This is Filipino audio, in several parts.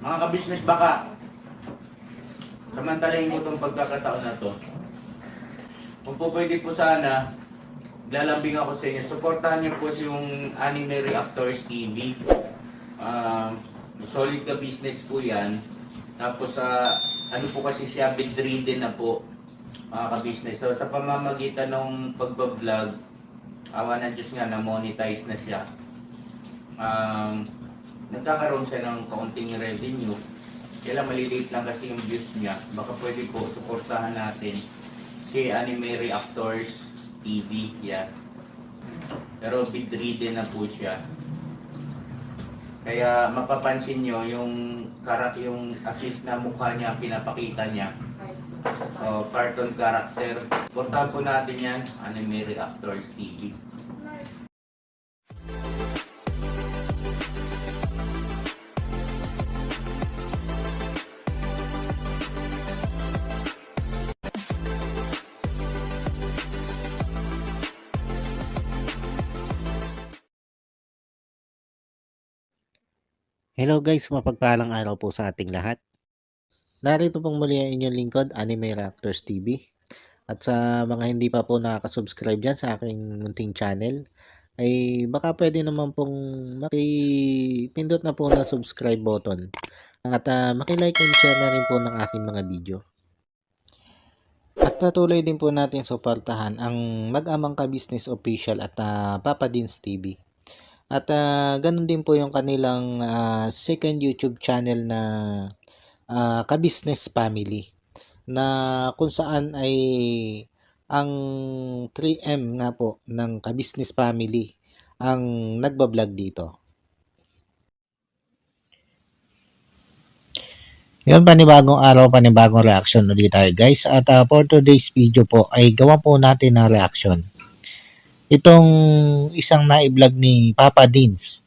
Mga kabisnes, baka samantalahin ko itong pagkakataon na to. Kung po pwede po sana, lalambing ako sa inyo. Supportahan niyo po yung Anime Reactors TV. Solid ka business po yan. Tapos ano po kasi siya, bedridden na po mga ka-business. So sa pamamagitan ng pagbablog, awa ng Diyos nga, na-monetize na siya. Nagkakaroon siya ng kaunting revenue. Kailan maliliit lang kasi yung views niya. Baka pwede po suportahan natin si Anime Reactors TV. Yan. Pero bedridden na po siya. Kaya mapapansin nyo yung at least na mukha niya, pinapakita niya. Cartoon character. Portal po natin yan, Anime Reactors TV. Hello guys, mapagpalang araw po sa ating lahat. Narito pong muli ang inyong lingkod, Anime Reactors TV. At sa mga hindi pa po nakaka-subscribe dyan sa aking munting channel, ay baka pwede naman pong makipindot na po na subscribe button. At makilike and share na rin po ng aking mga video. At patuloy din po natin suportahan ang Mag-amang Ka-Business Official at Papa Dins TV. At ganun din po yung kanilang second YouTube channel na Ka-Business Family, na kung saan ay ang 3M nga po ng Ka-Business Family ang nagbablog dito. Yun, panibagong araw, panibagong reaction ulit tayo guys. At for today's video po ay gawa po natin ng reaction itong isang na-vlog ni Papa Dins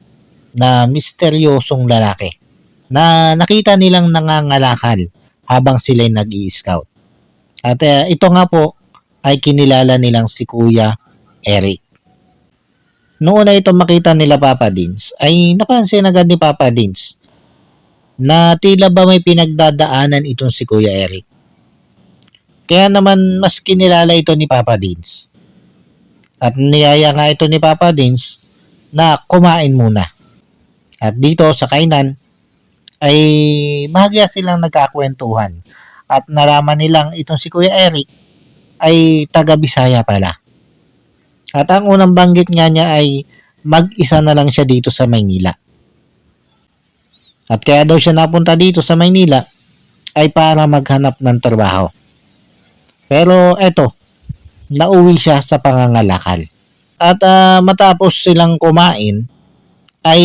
na misteryosong lalaki na nakita nilang nangangalakal habang sila'y nag-i-scout. At ito nga po ay kinilala nilang si Kuya Eric. Noong una ito makita nila Papa Dins ay napansin agad ni Papa Dins na tila ba may pinagdadaanan itong si Kuya Eric. Kaya naman mas kinilala ito ni Papa Dins. At niyaya nga ito ni Papa Dins na kumain muna. At dito sa kainan ay bahagya silang nagkakwentuhan. At nalaman nilang itong si Kuya Eric ay taga Bisaya pala. At ang unang banggit nga niya ay mag-isa na lang siya dito sa Maynila. At kaya daw siya napunta dito sa Maynila ay para maghanap ng trabaho. Pero eto, nauwi siya sa pangangalakal. At matapos silang kumain, ay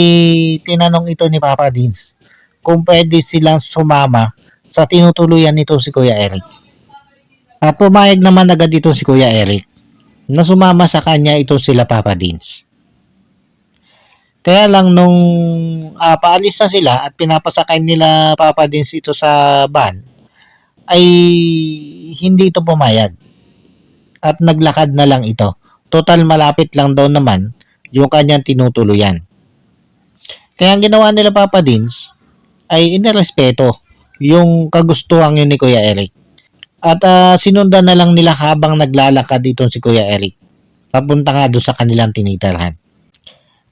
tinanong ito ni Papa Dins kung pwede silang sumama sa tinutuluyan nito si Kuya Eric. At pumayag naman agad ito si Kuya Eric na sumama sa kanya ito sila Papa Dins. Kaya lang nung paalis na sila at pinapasakay nila Papa Dins ito sa van, ay hindi ito pumayag. At naglakad na lang ito. Total malapit lang daw naman yung kanyang tinutuluyan. Kaya ang ginawa nila Papa Dins ay inirespeto yung kagustuhan yun ni Kuya Eric. At sinundan na lang nila habang naglalakad itong si Kuya Eric. Papunta nga doon sa kanilang tinitirhan.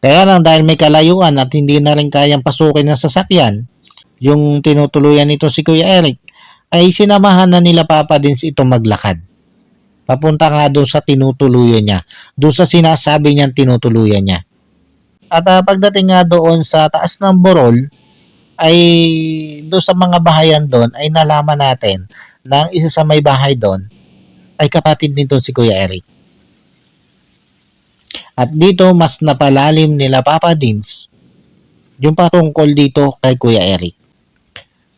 Kaya lang dahil may kalayuan at hindi na rin kayang pasukin ng sasakyan, yung tinutuluyan nito si Kuya Eric, ay sinamahan na nila Papa Dins ito maglakad. Papunta nga doon sa tinutuluyan niya. Doon sa sinasabi niyang tinutuluyan niya. At pagdating nga doon sa taas ng Borol, ay doon sa mga bahayan doon, ay nalaman natin na ang isa sa may bahay doon ay kapatid nito si Kuya Eric. At dito mas napalalim nila Papa Dins yung patungkol dito kay Kuya Eric.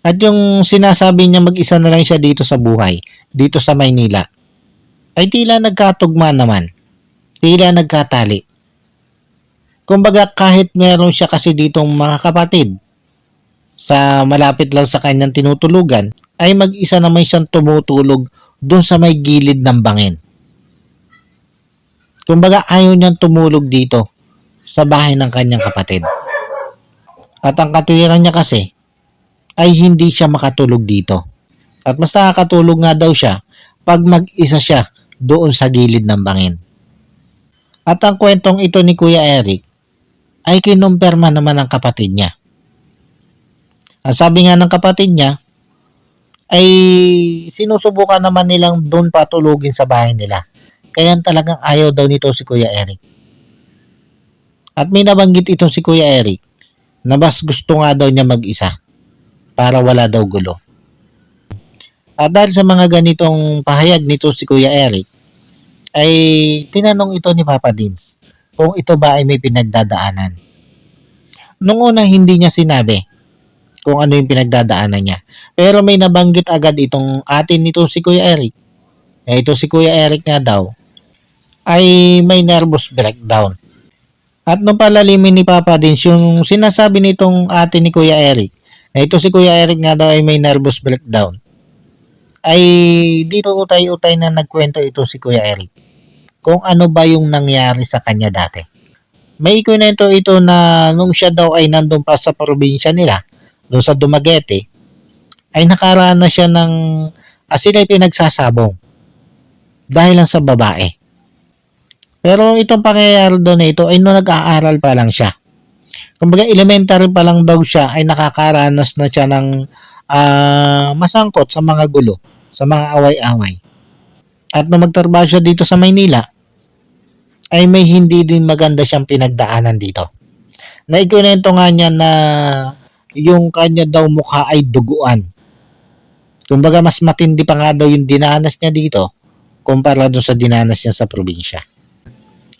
At yung sinasabi niya mag-isa na lang siya dito sa buhay, dito sa Maynila, ay tila nagkatugma naman. Tila nagkatali. Kumbaga kahit meron siya kasi ditong mga kapatid sa malapit lang sa kanyang tinutulugan, ay mag-isa naman siyang tumutulog doon sa may gilid ng bangin. Kumbaga ayaw niyang tumulog dito sa bahay ng kanyang kapatid. At ang katwiran niya kasi, ay hindi siya makatulog dito. At mas nakakatulog nga daw siya pag mag-isa siya doon sa gilid ng bangin. At ang kwentong ito ni Kuya Eric ay kinumpirma naman ng kapatid niya. Ang sabi nga ng kapatid niya ay sinusubukan naman nilang doon patulugin sa bahay nila. Kaya talagang ayaw daw nito si Kuya Eric. At may nabanggit itong si Kuya Eric na mas gusto nga daw niya mag-isa para wala daw gulo. At dahil sa mga ganitong pahayag nito si Kuya Eric, ay tinanong ito ni Papa Dins kung ito ba ay may pinagdadaanan. Nung una hindi niya sinabi kung ano yung pinagdadaanan niya. Pero may nabanggit agad itong atin nito si Kuya Eric. Ito si Kuya Eric nga daw ay may nervous breakdown. At nung palalimin ni Papa Dins yung sinasabi nitong atin ni Kuya Eric, na ito si Kuya Eric nga daw ay may nervous breakdown, ay dito utay-utay na nagkwento ito si Kuya Eric kung ano ba yung nangyari sa kanya dati. May ikwento ito na nung siya daw ay nandun pa sa probinsya nila, doon sa Dumaguete, ay nakaranas siya ng sila ay pinagsasabong dahil lang sa babae. Pero itong pangyayari doon na ito ay nung nag-aaral pa lang siya. Kumbaga elementary pa lang daw siya ay nakakaranas na siya ng masangkot sa mga gulo, sa mga away-away. At nung magtrabaho siya dito sa Maynila, ay may hindi din maganda siyang pinagdaanan dito. Naikwento nga niya na yung kanya daw mukha ay duguan. Kumbaga mas matindi pa nga daw yung dinanas niya dito kumpara doon sa dinanas niya sa probinsya.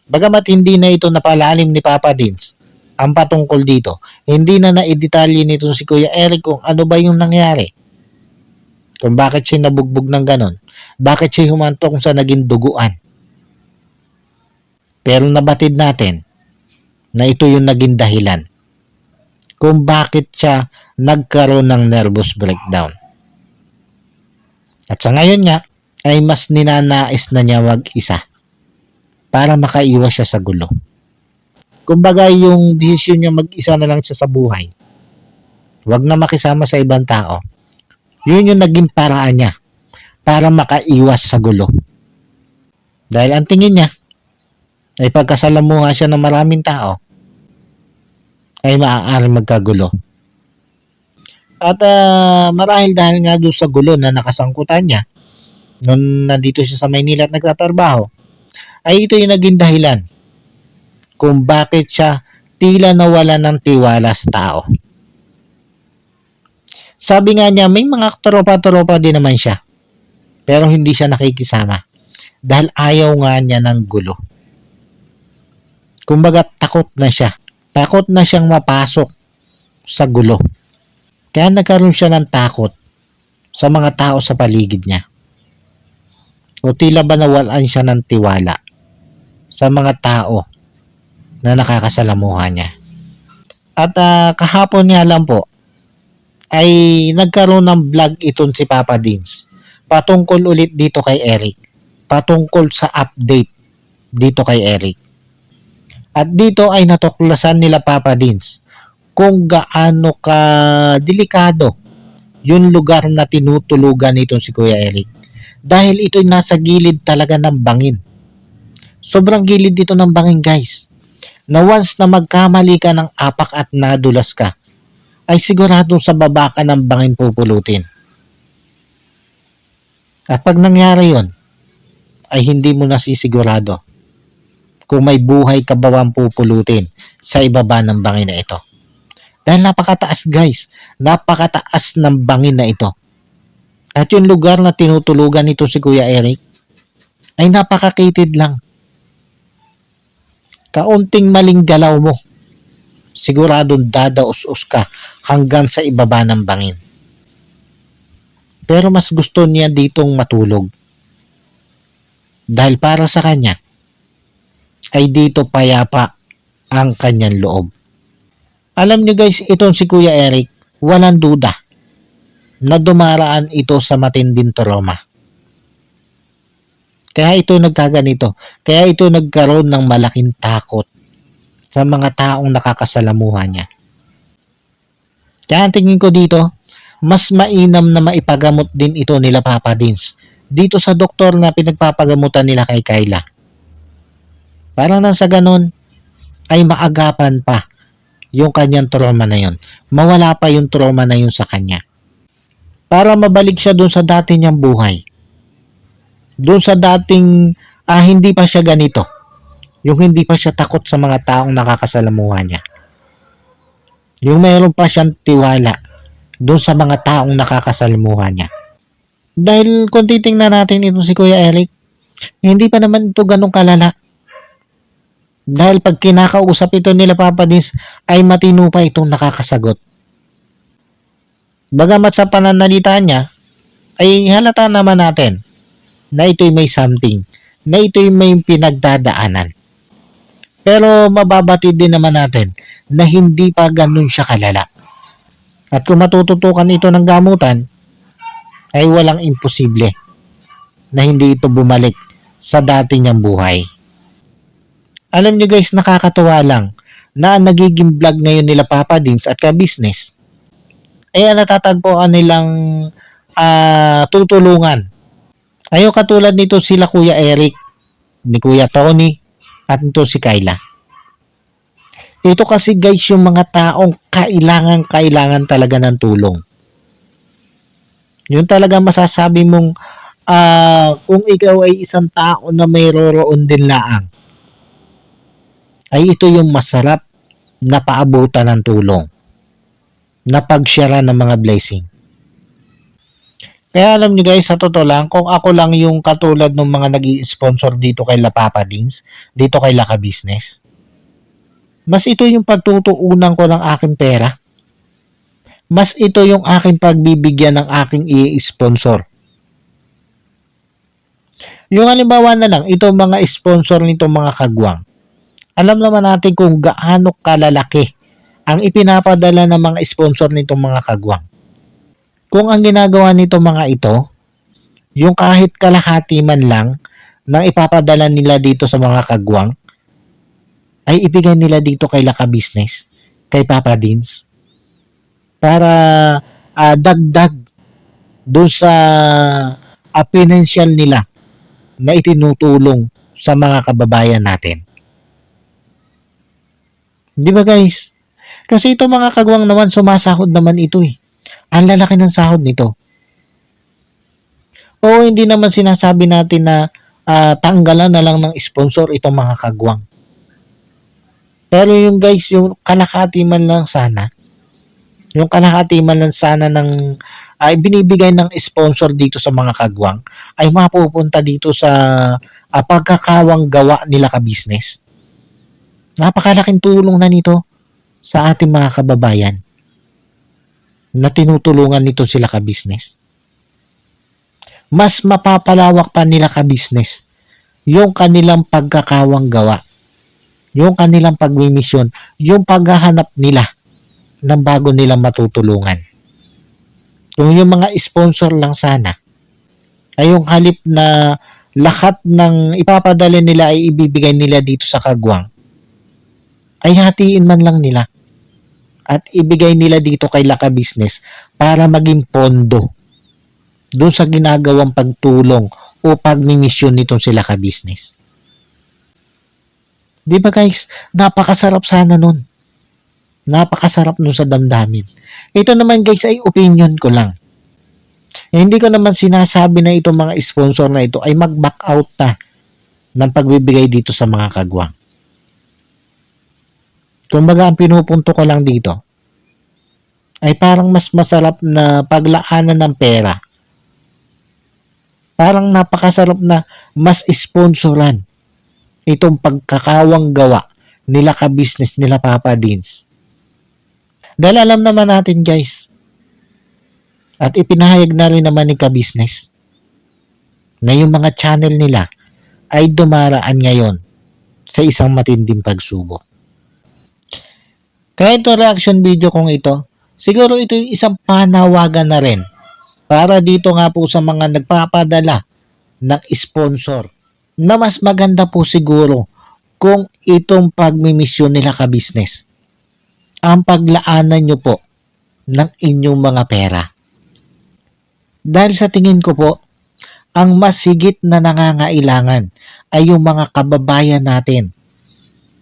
Bagamat hindi na ito napalalim ni Papa Dins ang patungkol dito, hindi na naidetalye nito si Kuya Eric kung ano ba yung nangyari. Kung bakit siya nabugbog ng ganon, bakit siya humantong sa naging duguan. Pero nabatid natin na ito yung naging dahilan kung bakit siya nagkaroon ng nervous breakdown. At sa ngayon nga, ay mas ninanais na niya mag-isa para makaiwas siya sa gulo. Kumbaga yung desisyon niya mag-isa na lang siya sa buhay, wag na makisama sa ibang tao, yun yung naging paraan niya para makaiwas sa gulo. Dahil ang tingin niya ay pagkasalamuha siya ng maraming tao ay maaaring magkagulo. At marahil dahil nga doon sa gulo na nakasangkutan niya nung nandito siya sa Maynila at nagtatrabaho, ay ito yung naging dahilan kung bakit siya tila nawala ng tiwala sa tao. Sabi nga niya, may mga tropa-tropa din naman siya, pero hindi siya nakikisama dahil ayaw nga niya ng gulo. Kumbaga takot na siya. Takot na siyang mapasok sa gulo. Kaya nagkaroon siya ng takot sa mga tao sa paligid niya. O tila ba nawalan siya ng tiwala sa mga tao na nakakasalamuha niya. At kahapon nga lang po ay nagkaroon ng vlog itong si Papa Dins patungkol ulit dito kay Eric. Patungkol sa update dito kay Eric. At dito ay natuklasan nila Papa Dins kung gaano ka delikado yung lugar na tinutulugan nitong si Kuya Eric. Dahil ito'y nasa gilid talaga ng bangin. Sobrang gilid dito ng bangin, guys. Na once na magkamali ka ng apak at nadulas ka, ay siguradong sa baba ka ng bangin pupulutin. At pag nangyari yon, ay hindi mo nasisigurado kung may buhay ka ba ang pupulutin sa ibaba ng bangin na ito. Dahil napakataas, guys. Napakataas ng bangin na ito. At yung lugar na tinutulugan nito si Kuya Eric ay napakakitid lang. Kaunting maling galaw mo, siguradong dadaos-us ka hanggang sa ibaba ng bangin. Pero mas gusto niya ditong matulog. Dahil para sa kanya, ay dito payapa ang kanyang loob. Alam niyo guys, itong si Kuya Eric, walang duda na dumaraan ito sa matinding trauma. Kaya ito nagkaganito. Kaya ito nagkaroon ng malaking takot sa mga taong nakakasalamuha niya. Kaya ang tingin ko dito, mas mainam na maipagamot din ito nila Papa Dins dito sa doktor na pinagpapagamutan nila kay Kyla. Para nang sa ganun ay maagapan pa yung kanyang trauma na yun. Mawala pa yung trauma na yun sa kanya. Para mabalik siya dun sa dati niyang buhay. Dun sa dating hindi pa siya ganito. Yung hindi pa siya takot sa mga taong nakakasalamuha niya. Yung mayroon pa siyang tiwala dun sa mga taong nakakasalamuha niya. Dahil kung titingnan natin ito si Kuya Eric, hindi pa naman ito ganong kalala. Dahil pag kinakausap ito nila Papa Dins, ay matino pa itong nakakasagot. Bagamat sa pananalita niya, ay halata naman natin na ito'y may something, na ito'y may pinagdadaanan. Pero mababatid din naman natin na hindi pa ganun siya kalala. At kung matututukan ito ng gamutan, ay walang imposible na hindi ito bumalik sa dati niyang buhay. Alam niyo guys, nakakatuwa lang na ang nagiging vlog ngayon nila Papa Dins at ka-business ay natatagpuan nilang tutulungan. Ayaw katulad nito sila Kuya Eric, ni Kuya Tony, at nito si Kyla. Ito kasi guys yung mga taong kailangan talaga ng tulong. Yun talaga masasabi mong kung ikaw ay isang tao na may roroon din laang, ay ito yung masarap na paabutan ng tulong, na pag-share ng mga blessing. Kaya alam nyo guys, sa totoo lang, kung ako lang yung katulad ng mga nag-i-sponsor dito kay La Papa Dins, dito kay Laka Business, mas ito yung pagtutuunan ko ng aking pera. Mas ito yung aking pagbibigyan ng aking i-sponsor. Yung halimbawa na lang, itong mga sponsor nitong mga kagwang, alam naman natin kung gaano kalalaki ang ipinapadala ng mga sponsor nitong mga kagwang. Kung ang ginagawa nito mga ito, yung kahit kalahati man lang na ipapadala nila dito sa mga kagwang, ay ibigay nila dito kay Laka Business, kay Papa Dins, para dagdag doon sa financial nila na itinutulong sa mga kababayan natin. Di ba guys? Kasi ito mga kagwang naman, sumasahod naman ito eh. Ang lalaki ng sahod nito. O hindi naman sinasabi natin na tanggalan na lang ng sponsor itong mga kagwang. Pero yung guys, yung kalahati man lang sana, yung kalahati man lang sana ng binibigay ng sponsor dito sa mga kagwang, ay mapupunta dito sa pagkakawang gawa nila ka-business. Napakalaking tulong na nito sa ating mga kababayan na tinutulungan nito sila ka-business. Mas mapapalawak pa nila ka-business yung kanilang pagkakawang gawa, yung kanilang pagmimisyon, yung paghahanap nila ng bago nilang matutulungan. Kung yung mga sponsor lang sana, ay yung halip na lahat ng ipapadala nila ay ibibigay nila dito sa kagwang, ay hatiin man lang nila at ibigay nila dito kay Laka Business para maging pondo doon sa ginagawang pagtulong o pagmimisyon nitong sila ka-business. Di ba guys, napakasarap sana nun. Napakasarap nun sa damdamin. Ito naman guys ay opinion ko lang. Hindi ko naman sinasabi na itong mga sponsor na ito ay mag-back out na ng pagbibigay dito sa mga kagwang. Kumbaga, ang pinupunto ko lang dito ay parang mas masarap na paglaanan ng pera. Parang napakasarap na mas sponsoran itong pagkakawang gawa nila ka-business nila Papa Dins. Dahil alam naman natin guys, at ipinahayag na rin naman ni ka-business na yung mga channel nila ay dumaraan ngayon sa isang matinding pagsubok. Kaya ito reaction video kong ito, siguro ito yung isang panawagan na rin para dito nga po sa mga nagpapadala ng sponsor na mas maganda po siguro kung itong pagmimisyon nila ka-business ang paglaanan nyo po ng inyong mga pera. Dahil sa tingin ko po, ang mas higit na nangangailangan ay yung mga kababayan natin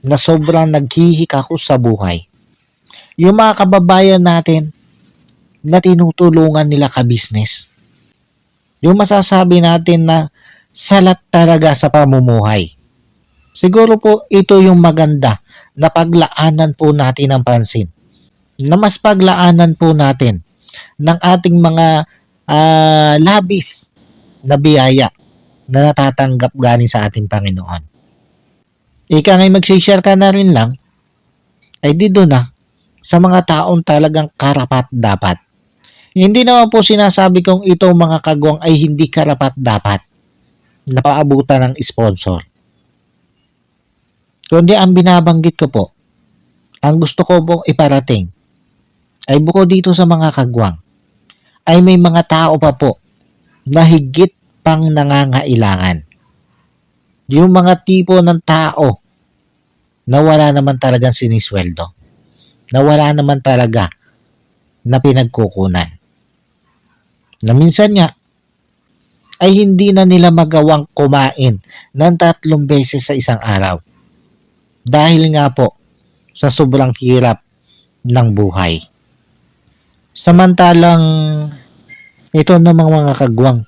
na sobrang naghihikako sa buhay. Yung mga kababayan natin na tinutulungan nila ka-business. Yung masasabi natin na salat talaga sa pamumuhay. Siguro po ito yung maganda na paglaanan po natin ng pansin. Na mas paglaanan po natin ng ating mga labis na biyaya na natatanggap galing sa ating Panginoon. Ika ngay mag-share ka na rin lang, ay dito na sa mga taong talagang karapat dapat. Hindi naman po sinasabi kong itong mga kagwang ay hindi karapat dapat na paabutan ng sponsor. Kundi ang binabanggit ko po, ang gusto ko pong iparating ay bukod dito sa mga kagwang, ay may mga tao pa po na higit pang nangangailangan. Yung mga tipo ng tao na wala naman talagang sinisweldo, na wala naman talaga na pinagkukunan. Na minsan nga, ay hindi na nila magawang kumain ng 3 beses sa isang araw. Dahil nga po sa sobrang hirap ng buhay. Samantalang ito namang mga kagwang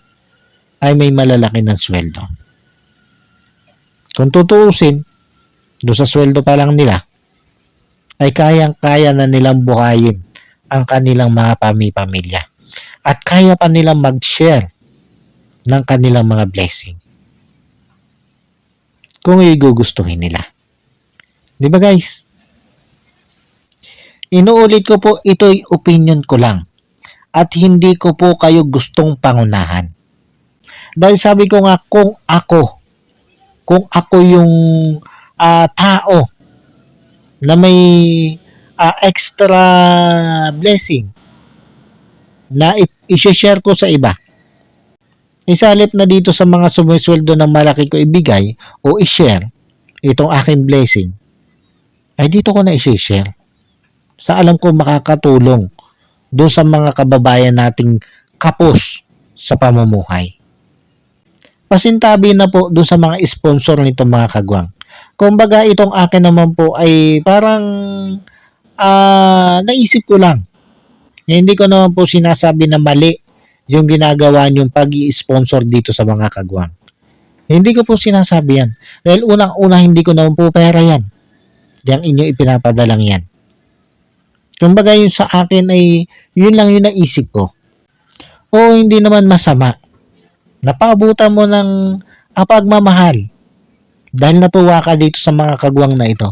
ay may malalaki ng sweldo. Kung tutuusin, doon sa sweldo pa lang nila, ay kayang-kaya na nilang buhayin ang kanilang mga pamilya. At kaya pa nilang mag-share ng kanilang mga blessing. Kung igugustuhin nila. Di ba guys? Inuulit ko po, ito'y opinion ko lang. At hindi ko po kayo gustong pangunahan. Dahil sabi ko nga, kung ako yung tao na may extra blessing na i-share ko sa iba, isalip na dito sa mga sumisweldo ng malaki ko ibigay o i-share itong aking blessing, ay dito ko na i-share sa alam ko makakatulong doon sa mga kababayan nating kapos sa pamumuhay. Pasintabi na po doon sa mga sponsor nitong mga kagwang. Kumbaga itong akin naman po ay parang naisip ko lang. Hindi ko naman po sinasabi na mali yung ginagawa niyong pag-i-sponsor dito sa mga kagwang. Hindi ko po sinasabi yan. Dahil unang-una hindi ko naman po pera yan. Yang inyo ipinapadalang yan. Kumbaga yung sa akin ay yun lang yung naisip ko. O hindi naman masama. Napaabutan mo ng pagmamahal dahil natuwa ka dito sa mga kagwang na ito.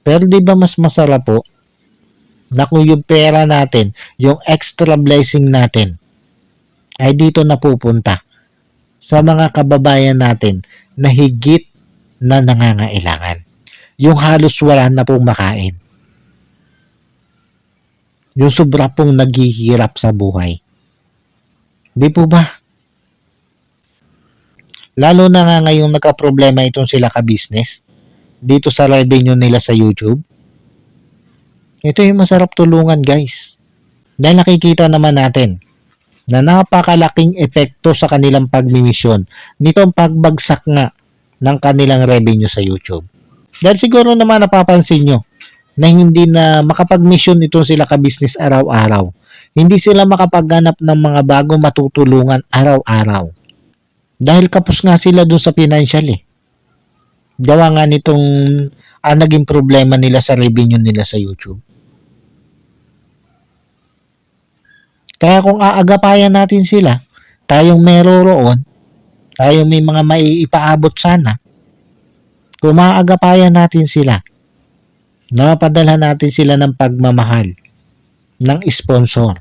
Pero di ba mas masarap po na kung yung pera natin, yung extra blessing natin, ay dito napupunta sa mga kababayan natin na higit na nangangailangan. Yung halos wala na pong makain. Yung sobra pong naghihirap sa buhay. Di po ba? Lalo na nga ngayong nagka-problema itong sila ka-business dito sa revenue nila sa YouTube. Ito yung masarap tulungan guys. Dahil nakikita naman natin na napakalaking epekto sa kanilang pagmimisyon nitong pagbagsak nga ng kanilang revenue sa YouTube. Dahil siguro naman napapansin nyo na hindi na makapag-mission itong sila ka-business araw-araw. Hindi sila makapagganap ng mga bagong matutulungan araw-araw. Dahil kapos nga sila dun sa financial eh. Gawa nga nitong naging problema nila sa revenue nila sa YouTube. Kaya kung aagapayan natin sila, tayong meroroon, tayong may mga maiipaabot sana, kung maaagapayan natin sila, napadala natin sila ng pagmamahal, ng sponsor,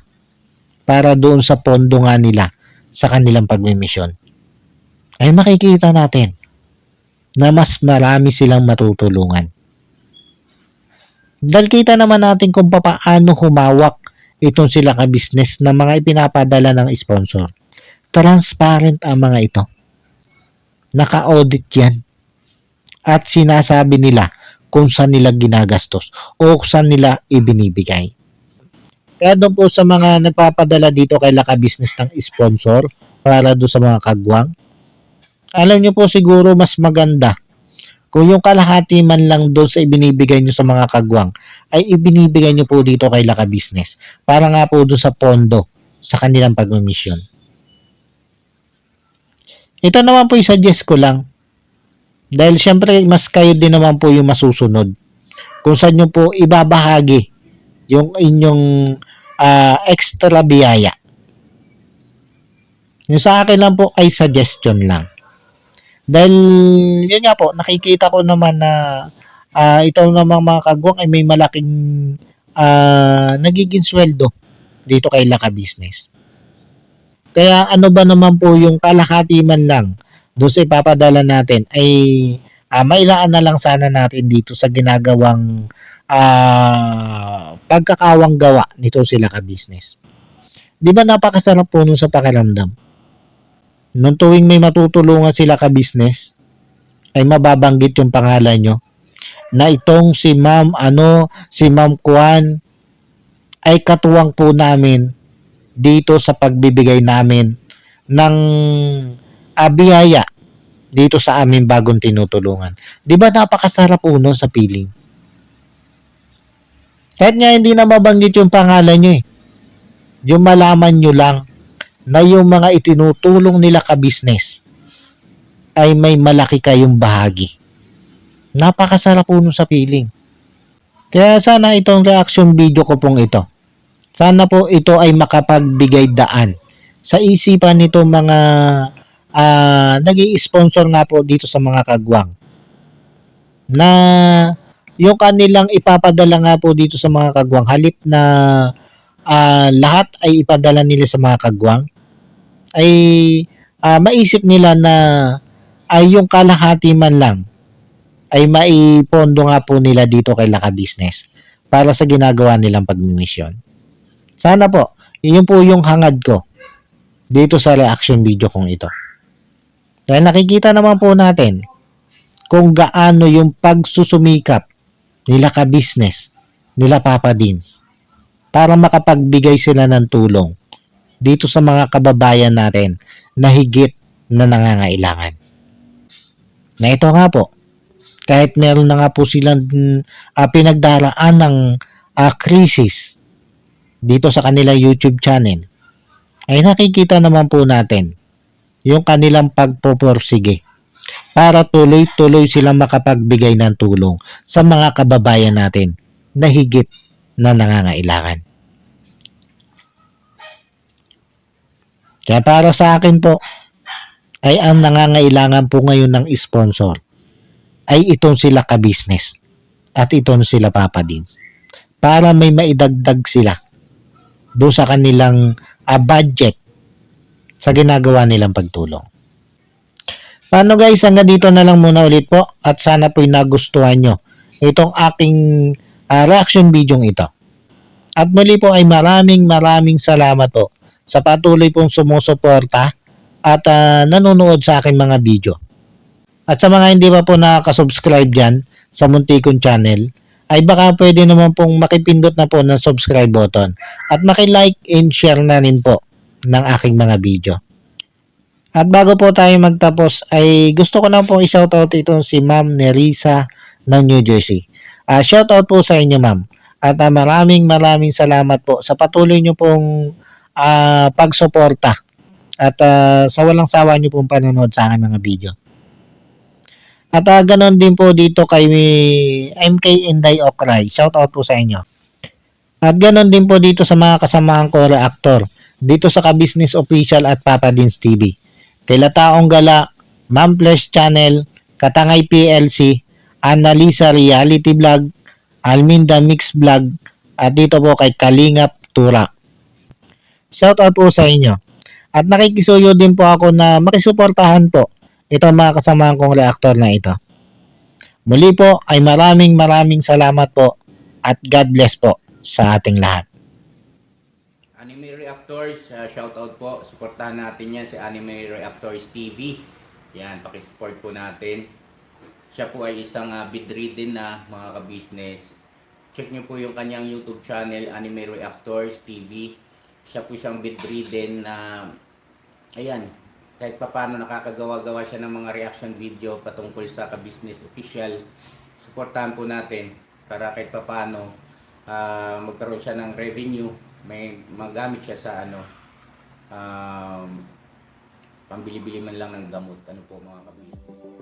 para doon sa pondo nga nila sa kanilang pagmimisyon, ay makikita natin na mas marami silang matutulungan. Dahil kita naman natin kung paano humawak itong sila ka-business na mga ipinapadala ng sponsor. Transparent ang mga ito. Naka-audit yan. At sinasabi nila kung saan nila ginagastos o kung saan nila ibinibigay. Kaya doon po sa mga nagpapadala dito kay Laka Business ng sponsor para doon sa mga kagwang, alam nyo po siguro mas maganda kung yung kalahati man lang doon sa ibinibigay nyo sa mga kagwang ay ibinibigay nyo po dito kay Laka Business para nga po doon sa pondo sa kanilang pagmimisyon. Ito naman po i-suggest ko lang dahil syempre mas kayo din naman po yung masusunod kung saan nyo po ibabahagi yung inyong extra biyaya. Yung sa akin lang po ay suggestion lang. Dahil yun nga po, nakikita ko naman na ito namang mga kagwang ay may malaking nagiging sweldo dito kay Laka Business. Kaya ano ba naman po yung kalahati man lang doon sa ipapadala natin ay mailaan na lang sana natin dito sa ginagawang pagkakawang gawa nito sila ka-business. Di ba napakasarap po nun sa pakiramdam? Nung tuwing may matutulungan sila ka-business, ay mababanggit yung pangalan nyo na itong si si Ma'am Kwan ay katuwang po namin dito sa pagbibigay namin ng biyaya dito sa aming bagong tinutulungan. Di ba napakasarap uno sa feeling? Kahit nga hindi na mabanggit yung pangalan nyo eh. Yung malaman nyo lang na yung mga itinutulong nila ka-business ay may malaki kayong bahagi. Napakasarap po sa feeling. Kaya sana itong reaction video ko pong ito, sana po ito ay makapagbigay daan sa isipan nito mga nag-i-sponsor nga po dito sa mga kagwang na yung kanilang ipapadala nga po dito sa mga kagwang halip na lahat ay ipadala nila sa mga kagwang ay maisip nila na ay yung kalahati man lang ay maipondo nga po nila dito kay Laka Business para sa ginagawa nilang pagmimisyon. Sana po, yun po yung hangad ko dito sa reaction video kong ito. Dahil nakikita naman po natin kung gaano yung pagsusumikap nila ka-business, nila Papa Dins, para makapagbigay sila ng tulong dito sa mga kababayan natin na higit na nangangailangan. Na ito nga po, kahit meron na nga po silang pinagdaraan ng krisis dito sa kanilang YouTube channel, ay nakikita naman po natin yung kanilang pagpoporsige para tuloy-tuloy silang makapagbigay ng tulong sa mga kababayan natin na higit na nangangailangan. Kaya para sa akin po, ay ang nangangailangan po ngayon ng sponsor ay itong sila ka-business at itong sila Papa Dins para may maidagdag sila doon sa kanilang budget sa ginagawa nilang pagtulong. Paano guys, hanggang dito na lang muna ulit po at sana po'y nagustuhan nyo itong aking reaction video ito. At muli po ay maraming salamat po sa patuloy pong sumusuporta at nanonood sa aking mga video. At sa mga hindi pa po nakaka-subscribe dyan sa Muntikon Channel, ay baka pwede naman pong makipindot na po ng subscribe button at maki-like and share na rin po ng aking mga video. At bago po tayo magtapos ay gusto ko na pong i-shoutout itong si Ma'am Nerissa ng New Jersey. Shoutout po sa inyo ma'am. At maraming salamat po sa patuloy nyo pong pagsuporta at sa walang sawa nyo pong panonood sa aking mga video. At ganon din po dito kay MK Inday Okray. Shoutout po sa inyo. At ganon din po dito sa mga kasamahan ko reactor dito sa Ka-Business Official at Papa Dins TV. Kila Taong Gala, Ma'am Flesh Channel, Katangay PLC, Annalisa Reality Vlog, Alminda Mix Vlog, at dito po kay Kalingap Tura. Shoutout po sa inyo. At nakikisuyo din po ako na makisuportahan po itong mga kasamahan kong reactor na ito. Muli po ay maraming salamat po at God bless po sa ating lahat. Anime Reactors, shoutout po. Suportahan natin yan si Anime Reactors TV. Yan, pakisupport po natin. Siya po ay isang bedridden na mga ka-business. check nyo po yung kanyang YouTube channel, Anime Reactors TV. Siya po siyang bedridden na, ayan, kahit papaano nakakagawa-gawa siya ng mga reaction video patungkol sa ka-business official. Suportahan po natin para kahit papaano magkaroon siya ng revenue, may magamit siya sa pambili-bili man lang ng gamot. Ano po mga ka-business.